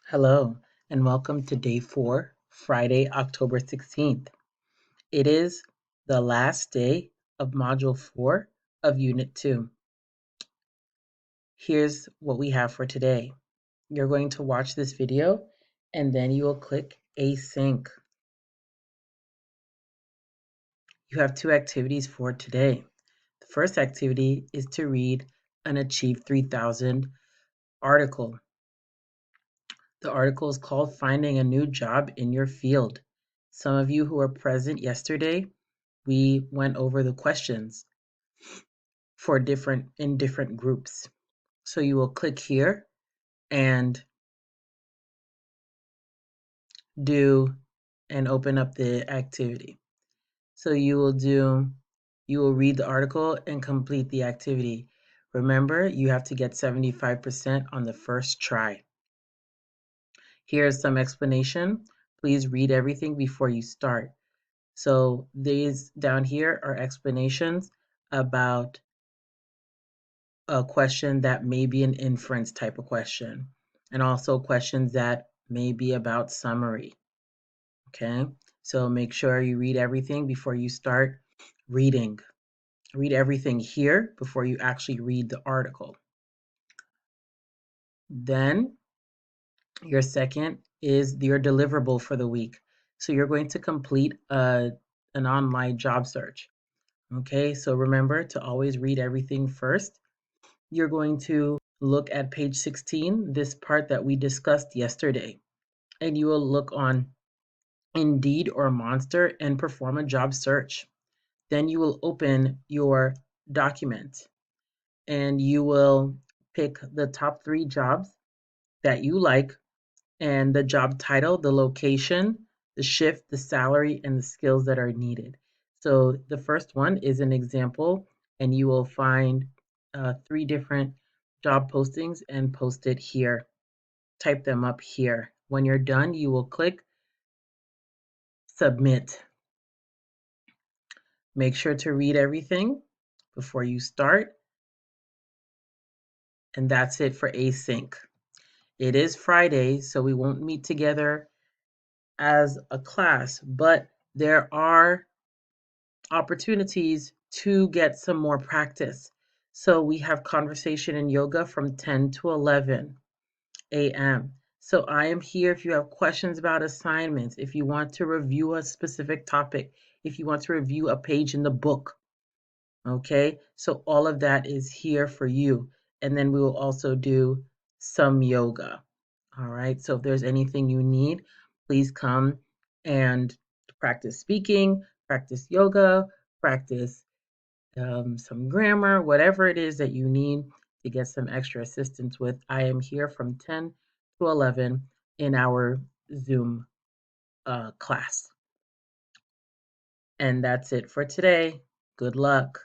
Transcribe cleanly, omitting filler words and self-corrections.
Hello, and welcome to day 4, Friday, October 16th. It is the last day of Module 4 of Unit 2. Here's what we have for today. You're going to watch this video, and then you will click Async. You have 2 activities for today. The first activity is to read an Achieve 3000 article. The article is called Finding a New Job in Your Field. Some of you who were present yesterday, we went over the questions for different groups. So you will click here and open up the activity. So you will read the article and complete the activity. Remember, you have to get 75% on the first try. Here's some explanation. Please read everything before you start. So these down here are explanations about a question that may be an inference type of question, and also questions that may be about summary. Okay, so make sure you read everything before you start reading. Read everything here before you actually read the article. Then your second is your deliverable for the week. So you're going to complete an online job search. Okay, so remember to always read everything first. You're going to look at page 16, this part that we discussed yesterday, and you will look on Indeed or Monster and perform a job search. Then you will open your document and you will pick the top 3 jobs that you like and the job title, the location, the shift, the salary, and the skills that are needed. So the first one is an example, and you will find 3 different job postings and post it here. Type them up here. When you're done, you will click Submit. Make sure to read everything before you start. And that's it for Async. It is Friday, so we won't meet together as a class, but there are opportunities to get some more practice. So we have conversation and yoga from 10 to 11 a.m. So I am here if you have questions about assignments, if you want to review a specific topic, if you want to review a page in the book. Okay, so all of that is here for you. And then we will also do some yoga. All right, so if there's anything you need, please come and practice speaking, practice yoga, practice some grammar, whatever it is that you need to get some extra assistance with. I am here from 10 to 11 in our Zoom class. And that's it for today. Good luck.